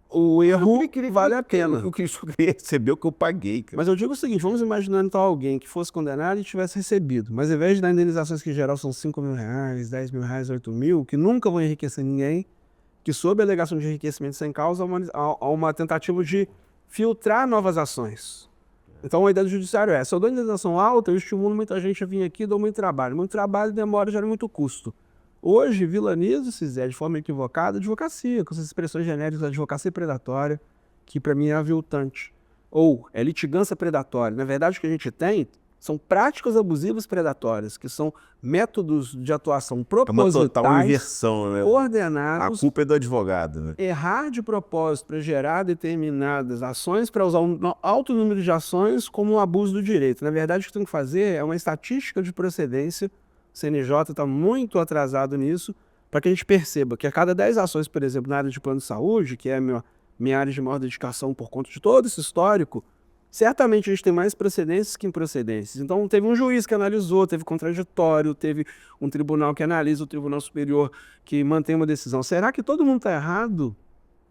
o erro vale a pena. O que eu queria receber o que eu paguei. Cara. Mas eu digo o seguinte, vamos imaginar então alguém que fosse condenado e tivesse recebido, mas ao invés de dar indenizações que em geral são 5 mil reais, 10 mil reais, 8 mil, que nunca vão enriquecer ninguém, que sob a alegação de enriquecimento sem causa há uma tentativa de filtrar novas ações. Então a ideia do judiciário se eu dou indenização alta, eu estimulo muita gente a vir aqui e dou muito trabalho. Muito trabalho demora, gera muito custo. Hoje, vilaniza-se, de forma equivocada, a advocacia, com essas expressões genéricas, advocacia predatória, que para mim é aviltante. ou litigância predatória. Na verdade, o que a gente tem são práticas abusivas predatórias, que são métodos de atuação É uma total propositais, inversão, né? A coordenados. culpa é do advogado, né? Errar de propósito para gerar determinadas ações, para usar um alto número de ações como um abuso do direito. Na verdade, o que tem que fazer é uma estatística de procedência. O CNJ está muito atrasado nisso, para que a gente perceba que a cada 10 ações, por exemplo, na área de plano de saúde, que é a minha área de maior dedicação por conta de todo esse histórico, certamente a gente tem mais procedências que improcedências. Então, teve um juiz que analisou, teve contraditório, teve um tribunal que analisa, o Tribunal Superior que mantém uma decisão. Será que todo mundo está errado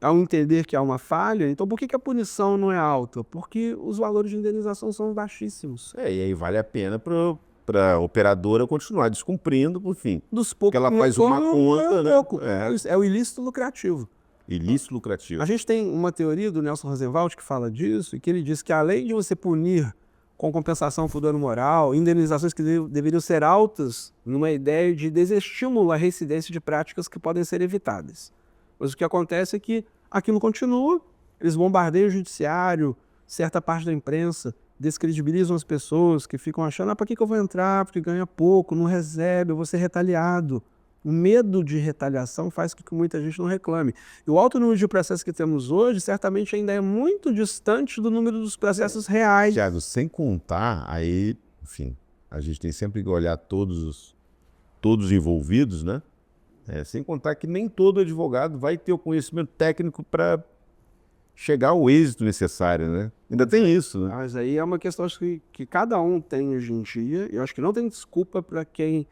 ao entender que há uma falha? Então, por que a punição não é alta? Porque os valores de indenização são baixíssimos. E aí vale a pena para a operadora continuar descumprindo, enfim. Dos Porque poucos ela faz uma conta, né? pouco. É o ilícito lucrativo. Ilícito lucrativo. A gente tem uma teoria do Nelson Roosevelt que fala disso, e que ele diz que além de você punir com compensação por dano moral, indenizações que deveriam ser altas, numa ideia de desestímulo à reincidência de práticas que podem ser evitadas. Mas o que acontece é que aquilo continua, eles bombardeiam o judiciário, certa parte da imprensa, descredibilizam as pessoas que ficam achando, para que eu vou entrar, porque ganha pouco, não recebe, eu vou ser retaliado. O medo de retaliação faz com que muita gente não reclame. E o alto número de processos que temos hoje, certamente ainda é muito distante do número dos processos reais. Tiago, sem contar, aí, enfim, a gente tem sempre que olhar todos os envolvidos, né? Sem contar que nem todo advogado vai ter o conhecimento técnico para chegar ao êxito necessário, né? Ainda tem isso, né? Mas aí é uma questão acho que cada um tem hoje em dia, e eu acho que não tem desculpa para quem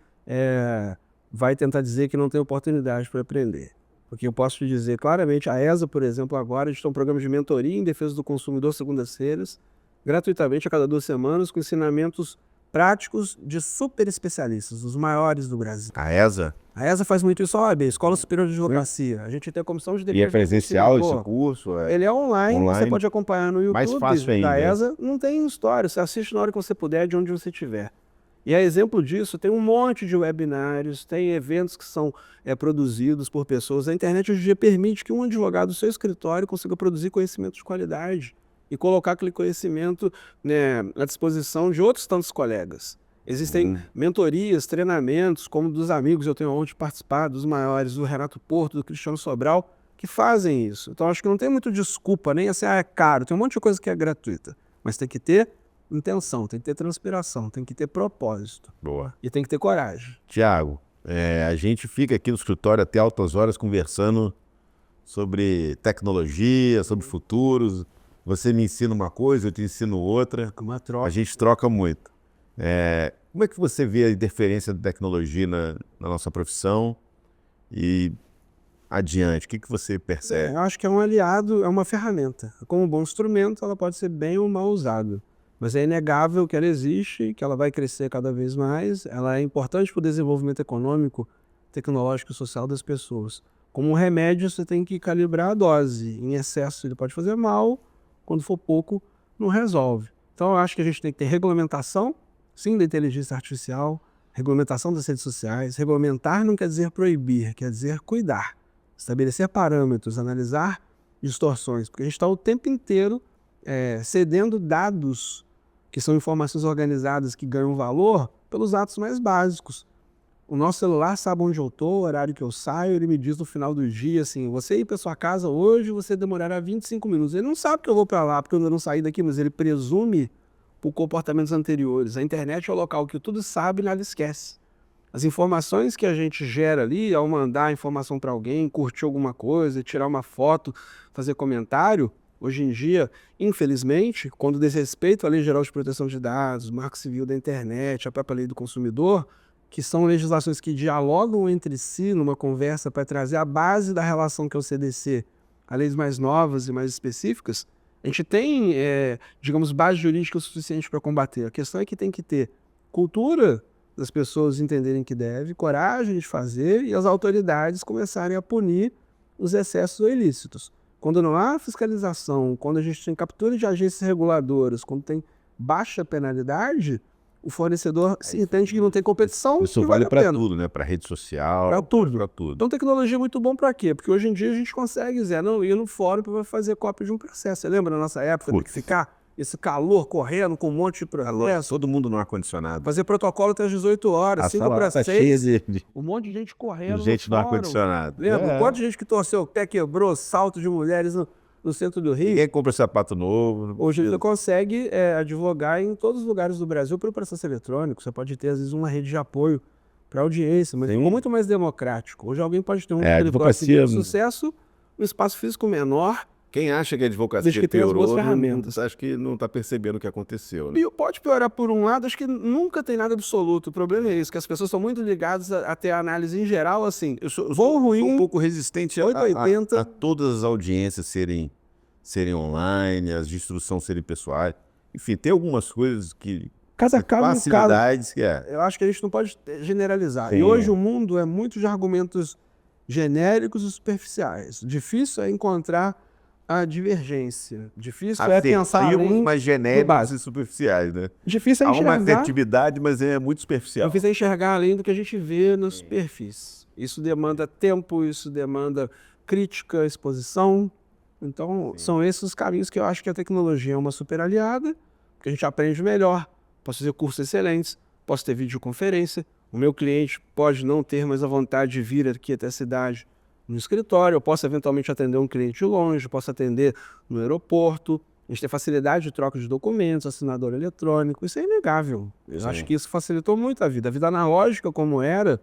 vai tentar dizer que não tem oportunidade para aprender. Porque eu posso te dizer claramente, a ESA, por exemplo, agora, a gente tem um programa de mentoria em defesa do consumidor segundas-feiras, gratuitamente a cada 2 semanas, com ensinamentos práticos de super especialistas, os maiores do Brasil. A ESA? A ESA faz muito isso, a OAB, Escola Superior de Advocacia. A gente tem a comissão de defesa. E é presencial esse consumidor. curso? Ele é online, você pode acompanhar no YouTube. Mais fácil ainda. Da ESA, não tem história, você assiste na hora que você puder, de onde você estiver. E a exemplo disso, tem um monte de webinários, tem eventos que são produzidos por pessoas. A internet hoje em dia permite que um advogado do seu escritório consiga produzir conhecimento de qualidade e colocar aquele conhecimento, né, à disposição de outros tantos colegas. Existem mentorias, treinamentos, como dos amigos, eu tenho onde participar, dos maiores, do Renato Porto, do Cristiano Sobral, que fazem isso. Então acho que não tem muito desculpa, nem assim, é caro, tem um monte de coisa que é gratuita, mas tem que ter intenção, tem que ter transpiração, tem que ter propósito. Boa. E tem que ter coragem. Tiago, a gente fica aqui no escritório até altas horas conversando sobre tecnologia, sobre futuros. Você me ensina uma coisa, eu te ensino outra. Uma troca. A gente troca muito. Como é que você vê a interferência da tecnologia na nossa profissão e adiante? O que você percebe? Eu acho que é um aliado, é uma ferramenta. Como um bom instrumento, ela pode ser bem ou mal usada. Mas é inegável que ela existe, que ela vai crescer cada vez mais. Ela é importante para o desenvolvimento econômico, tecnológico e social das pessoas. Como um remédio, você tem que calibrar a dose. Em excesso, ele pode fazer mal. Quando for pouco, não resolve. Então, eu acho que a gente tem que ter regulamentação, sim, da inteligência artificial, regulamentação das redes sociais. Regulamentar não quer dizer proibir, quer dizer cuidar. Estabelecer parâmetros, analisar distorções. Porque a gente está o tempo inteiro cedendo dados que são informações organizadas que ganham valor pelos atos mais básicos. O nosso celular sabe onde eu estou, o horário que eu saio, ele me diz no final do dia, assim, você ir para sua casa hoje, você demorará 25 minutos. Ele não sabe que eu vou para lá porque eu ainda não saí daqui, mas ele presume por comportamentos anteriores. A internet é o local que tudo sabe e nada esquece. As informações que a gente gera ali, ao mandar informação para alguém, curtir alguma coisa, tirar uma foto, fazer comentário, hoje em dia, infelizmente, quando diz respeito à Lei Geral de Proteção de Dados, Marco Civil da Internet, a própria Lei do Consumidor, que são legislações que dialogam entre si numa conversa para trazer a base da relação que é o CDC a leis mais novas e mais específicas, a gente tem, digamos, base jurídica o suficiente para combater. A questão é que tem que ter cultura das pessoas entenderem que deve, coragem de fazer e as autoridades começarem a punir os excessos ou ilícitos. Quando não há fiscalização, quando a gente tem captura de agências reguladoras, quando tem baixa penalidade, o fornecedor se entende que não tem competição. Isso que vale a para pena. tudo, né? Para rede social, Pra tudo. para tudo. Então tecnologia é muito bom para quê? Porque hoje em dia a gente consegue, Zé, não ir no fórum para fazer cópia de um processo. Você lembra na nossa época de que ficar esse calor correndo com um monte de processo? Todo mundo no ar-condicionado. Fazer protocolo até às 18 horas, A 5 sala para tá 6. cheia de Um monte de gente correndo gente no fórum. ar-condicionado. Lembra? Quanta gente que torceu o pé, quebrou, salto de mulheres no centro do Rio. Ninguém compra sapato novo. Hoje você consegue advogar em todos os lugares do Brasil pelo processo eletrônico. Você pode ter, às vezes, uma rede de apoio para audiência, mas ficou muito mais democrático. Hoje alguém pode ter um advocacia de sucesso, um espaço físico menor. Quem acha que a advocacia Desde que tenha as boas piorou, ferramentas. acho que não está percebendo o que aconteceu. Né? E pode piorar por um lado, acho que nunca tem nada absoluto. O problema é isso, que as pessoas são muito ligadas a ter a análise em geral, assim, Eu sou ruim, um pouco resistente 880. a todas as audiências serem online, as de instrução serem pessoais. Enfim, tem algumas coisas que... Cada caso é um caso. facilidades que Eu acho que a gente não pode generalizar. Sim. E hoje o mundo é muito de argumentos genéricos e superficiais. Difícil é encontrar a divergência. Difícil é pensar além mais genéricos e superficiais, né? Difícil é Há uma enxergar. assertividade, mas é muito superficial. Difícil é enxergar além do que a gente vê nos perfis. Isso demanda tempo, isso demanda crítica, exposição. Então, são esses os caminhos que eu acho que a tecnologia é uma super aliada, porque a gente aprende melhor. Posso fazer cursos excelentes, posso ter videoconferência. O meu cliente pode não ter mais a vontade de vir aqui até a cidade no escritório. Eu posso eventualmente atender um cliente longe, posso atender no aeroporto. A gente tem facilidade de troca de documentos, assinador eletrônico. Isso é inegável. Eu acho que isso facilitou muito a vida. A vida analógica, como era,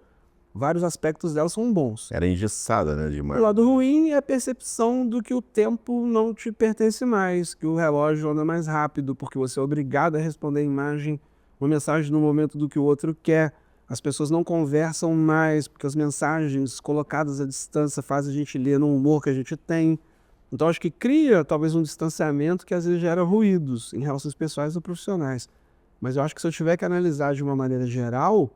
vários aspectos dela são bons. Era engessada, né, demais. O lado ruim é a percepção do que o tempo não te pertence mais, que o relógio anda mais rápido, porque você é obrigado a responder a imagem, uma mensagem no momento do que o outro quer. As pessoas não conversam mais, porque as mensagens colocadas à distância fazem a gente ler no humor que a gente tem. Então, acho que cria talvez um distanciamento que às vezes gera ruídos em relações pessoais ou profissionais. Mas eu acho que se eu tiver que analisar de uma maneira geral,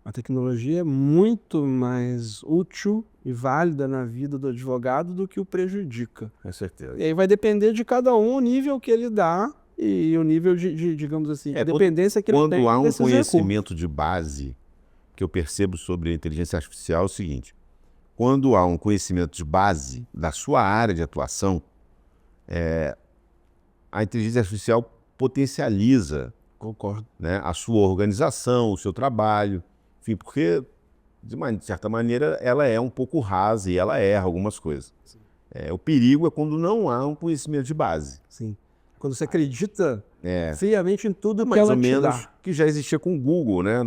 a tecnologia é muito mais útil e válida na vida do advogado do que o prejudica. Com certeza. E aí vai depender de cada um o nível que ele dá e o nível de digamos assim, de dependência que ele tem. Quando há um desses recursos. conhecimento de base que eu percebo sobre a inteligência artificial é o seguinte: quando há um conhecimento de base da sua área de atuação, a inteligência artificial potencializa, Concordo. né, a sua organização, o seu trabalho, enfim, porque, de certa maneira, ela é um pouco rasa e ela erra algumas coisas. O perigo é quando não há um conhecimento de base. Sim. Quando você acredita friamente em tudo que ela Mais ou te menos dá. que já existia com o Google, né?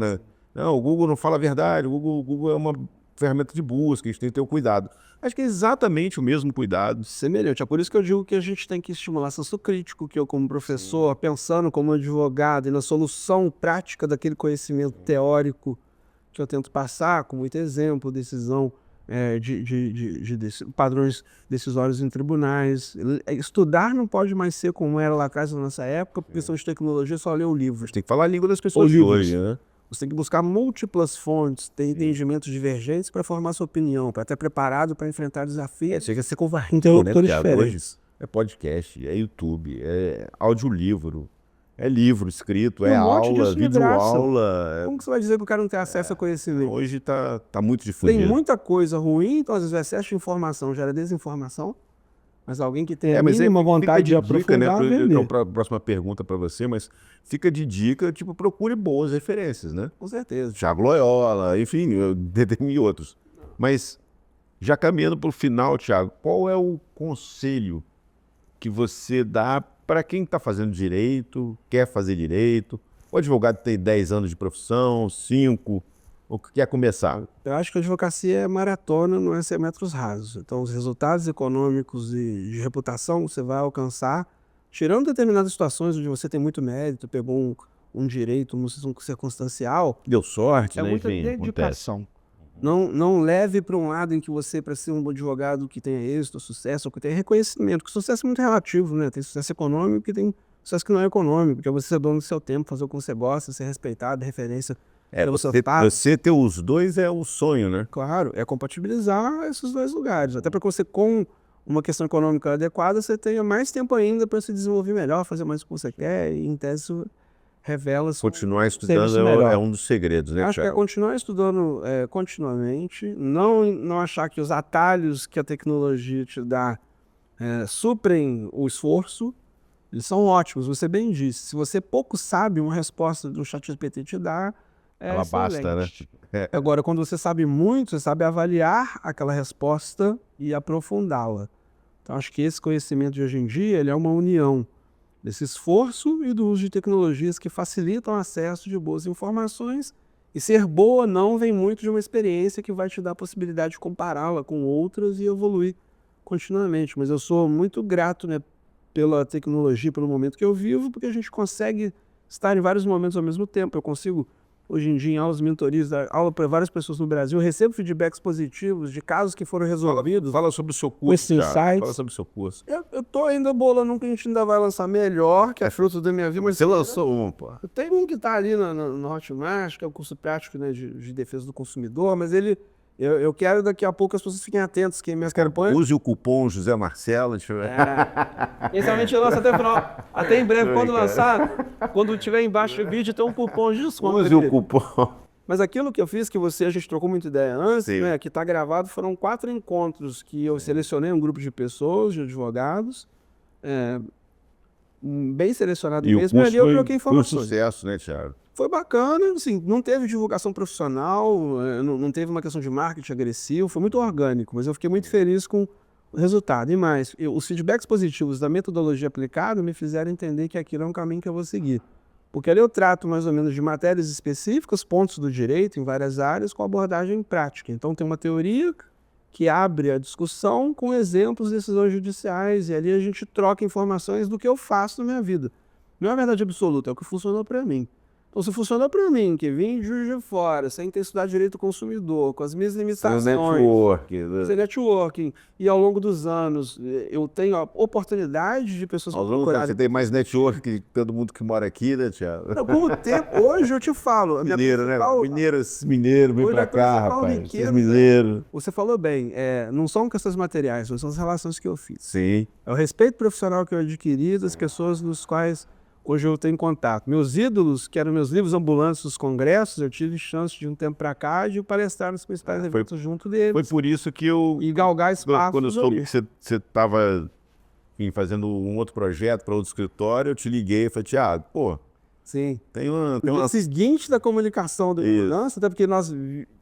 Não, o Google não fala a verdade, o Google é uma ferramenta de busca, a gente tem que ter o cuidado. Acho que é exatamente o mesmo cuidado. Semelhante. É por isso que eu digo que a gente tem que estimular senso crítico, que eu como professor, pensando como advogado e na solução prática daquele conhecimento teórico que eu tento passar, com muito exemplo, decisão de padrões decisórios em tribunais. Estudar não pode mais ser como era lá atrás na nossa época, por questão de tecnologia, só ler o livro. Tem que falar a língua das pessoas de hoje, né? Você tem que buscar múltiplas fontes, ter entendimentos divergentes para formar sua opinião, para estar preparado para enfrentar desafios. Chega a ser covarde, Interlocutores né? diferentes. É podcast, é YouTube, é audiolivro, é livro escrito, Tem é um monte aula, disso de graça. videoaula. Como que você vai dizer que o cara não tem acesso a conhecimento? Hoje tá muito difundido. Tem muita coisa ruim, então às vezes o excesso de informação gera desinformação, mas alguém que tem a mas mínima fica vontade de dica, aprofundar, né? vender. Então, próxima pergunta para você, mas fica de dica, tipo, procure boas referências, né? Com certeza. Thiago Loyola, enfim, e outros. Mas, já caminhando para o final, Thiago, qual é o conselho que você dá para quem está fazendo direito, quer fazer direito? O advogado tem 10 anos de profissão, 5, ou que quer começar? Eu acho que a advocacia é maratona, não é ser metros rasos. Então, os resultados econômicos e de reputação você vai alcançar, tirando determinadas situações onde você tem muito mérito, pegou um direito, um circunstancial, Deu sorte, é né? muita Enfim, acontece. dedicação. Não leve para um lado em que você, para ser um advogado que tenha êxito, sucesso, ou que tenha reconhecimento, porque sucesso é muito relativo, né? Tem sucesso econômico e tem sucesso que não é econômico, porque é você ser dono do seu tempo, fazer o que você gosta, ser respeitado, referência. Você ter os dois é o sonho, né? Claro, é compatibilizar esses dois lugares. Até para que você, com uma questão econômica adequada, você tenha mais tempo ainda para se desenvolver melhor, fazer mais o que você quer, e em tese isso revela-se Continuar um estudando serviço melhor. é um dos segredos, né, Acho que é Thiago? continuar estudando continuamente, não achar que os atalhos que a tecnologia te dá suprem o esforço. Eles são ótimos, você bem disse. Se você pouco sabe, uma resposta do ChatGPT te dá Ela basta, né? excelente. Agora, quando você sabe muito, você sabe avaliar aquela resposta e aprofundá-la. Então, acho que esse conhecimento de hoje em dia ele é uma união desse esforço e do uso de tecnologias que facilitam o acesso de boas informações. E ser boa não vem muito de uma experiência que vai te dar a possibilidade de compará-la com outras e evoluir continuamente. Mas eu sou muito grato, né, pela tecnologia, pelo momento que eu vivo, porque a gente consegue estar em vários momentos ao mesmo tempo. Eu consigo, hoje em dia, em aulas, mentorias, dar aula para várias pessoas no Brasil, eu recebo feedbacks positivos de casos que foram resolvidos. Fala sobre o seu com curso, esses Thiago. insights. Fala sobre o seu curso. Eu tô ainda bolando um que a gente ainda vai lançar melhor, que é fruto da minha vida. Mas Você lançou um, pô. tem um que está ali no Hotmart, que é o curso prático, né, de defesa do consumidor, mas eu quero daqui a pouco as pessoas fiquem atentas, quem me acompanha. Use o cupom José Marcelo. Deixa eu ver. Inicialmente lança até o final. Até em breve, quando lançar, quando tiver embaixo do vídeo, tem um cupom de desconto. Use o cupom. Mas aquilo que eu fiz, que a gente trocou muita ideia antes, Sim. né, que está gravado, foram 4 encontros que eu selecionei um grupo de pessoas, de advogados, bem selecionado E o mesmo, e ali eu troquei foi um informações. sucesso, né, Thiago? Foi bacana, assim, não teve divulgação profissional, não teve uma questão de marketing agressivo, foi muito orgânico, mas eu fiquei muito feliz com o resultado. E mais, os feedbacks positivos da metodologia aplicada me fizeram entender que aquilo é um caminho que eu vou seguir. Porque ali eu trato mais ou menos de matérias específicas, pontos do direito em várias áreas, com abordagem prática. Então tem uma teoria que abre a discussão com exemplos de decisões judiciais, e ali a gente troca informações do que eu faço na minha vida. Não é a verdade absoluta, é o que funcionou para mim. Então, se funcionou para mim, que vim de Juiz de Fora, sem ter estudado direito do consumidor, com as minhas limitações, sem networking, e ao longo dos anos eu tenho a oportunidade de pessoas Ao longo você tem mais network que todo mundo que mora aqui, né, Thiago? Com o tempo, hoje eu te falo. A minha Mineiro, né? Mineiro, vem hoje pra a cá, principal rapaz. riqueza, Vocês mineiros. Você falou bem, não são questões materiais, são as relações que eu fiz. Sim. É o respeito profissional que eu adquiri das pessoas dos quais hoje eu tenho contato. Meus ídolos, que eram meus livros ambulantes dos congressos, eu tive chance de um tempo para cá de palestrar nos principais eventos junto deles. Foi por isso que eu... E galgar espaço. Quando eu soube que você estava fazendo um outro projeto para outro escritório, eu te liguei e falei, Thiago, pô, sim, tem uma... seguinte da comunicação da ambulância, até porque nós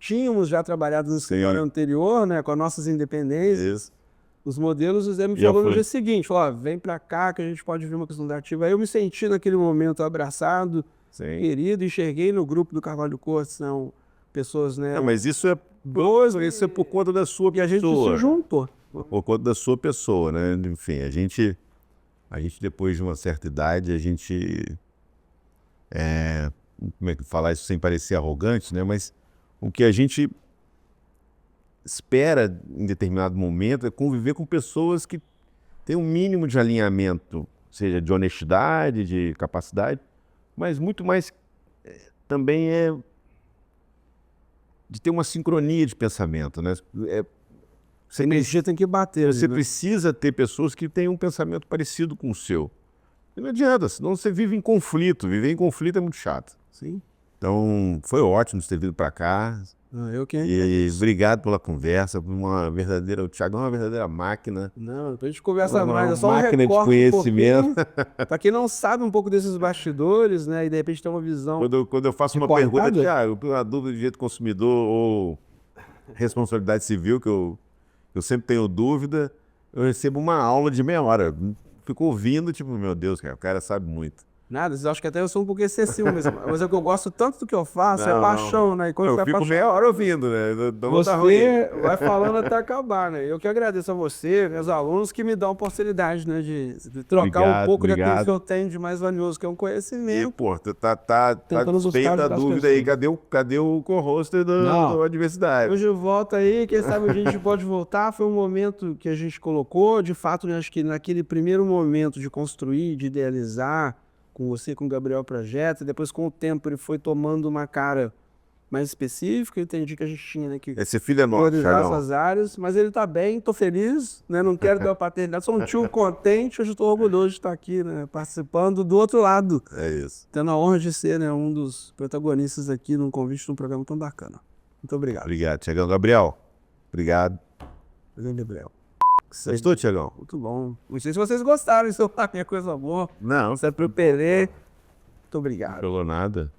tínhamos já trabalhado no escritório anterior, né, com as nossas independências. Isso. Os modelos, o Zé me falou no dia seguinte, falou, vem pra cá que a gente pode ver uma questão da ativa. Aí eu me senti naquele momento abraçado, querido, enxerguei no grupo do Carvalho Cortes, são pessoas, né? Mas isso é por conta da sua pessoa. E a gente se juntou. Por conta da sua pessoa, né? Enfim, a gente depois de uma certa idade, a gente... como é que falar isso sem parecer arrogante, né? Mas o que a gente espera em determinado momento é conviver com pessoas que têm um mínimo de alinhamento, seja de honestidade, de capacidade, mas muito mais também de ter uma sincronia de pensamento, né? Essa energia tem que bater. Você precisa ter pessoas que têm um pensamento parecido com o seu. E não adianta, senão você vive em conflito. Viver em conflito é muito chato. Sim. Então, foi ótimo você ter vindo para cá. E obrigado pela conversa, por uma verdadeira... O Thiago é uma verdadeira máquina. Não, depois a gente conversa mais. É só máquina de conhecimento. Para quem não sabe um pouco desses bastidores, né, e de repente tem uma visão... Quando eu faço uma pergunta, Thiago, uma dúvida de direito do consumidor ou responsabilidade civil, que eu sempre tenho dúvida, eu recebo uma aula de meia hora. Fico ouvindo, tipo, meu Deus, cara, o cara sabe muito. Nada, eu acho que até eu sou um pouco excessivo mesmo. Mas é que eu gosto tanto do que eu faço, é paixão, né? E quando eu fico meia hora ouvindo, né? Você vai falando até acabar, né? Eu que agradeço a você, meus alunos, que me dão a oportunidade, né, de trocar um pouco daquilo que eu tenho de mais valioso, que é um conhecimento. E, pô, tá feita a dúvida aí, cadê o co-hoster da universidade? Hoje eu volto aí, quem sabe a gente pode voltar. Foi um momento que a gente colocou, de fato, né, acho que naquele primeiro momento de construir, de idealizar, com você, com o Gabriel Projeto, e depois com o tempo ele foi tomando uma cara mais específica, eu entendi que a gente tinha, né, que Esse filho é nosso, priorizar Thiagão. essas áreas, mas ele tá bem, tô feliz, né, não quero ter uma paternidade, sou um tio contente, hoje estou orgulhoso de estar aqui, né, participando do outro lado, É isso. tendo a honra de ser, né, um dos protagonistas aqui num convite de um programa tão bacana. Muito obrigado. Obrigado, Thiagão. Gabriel, obrigado. Gabriel. Gostou, Thiagão? Muito bom. Não sei se vocês gostaram, isso é coisa boa. Não, Você é pro Pelé. Muito não obrigado. falou nada.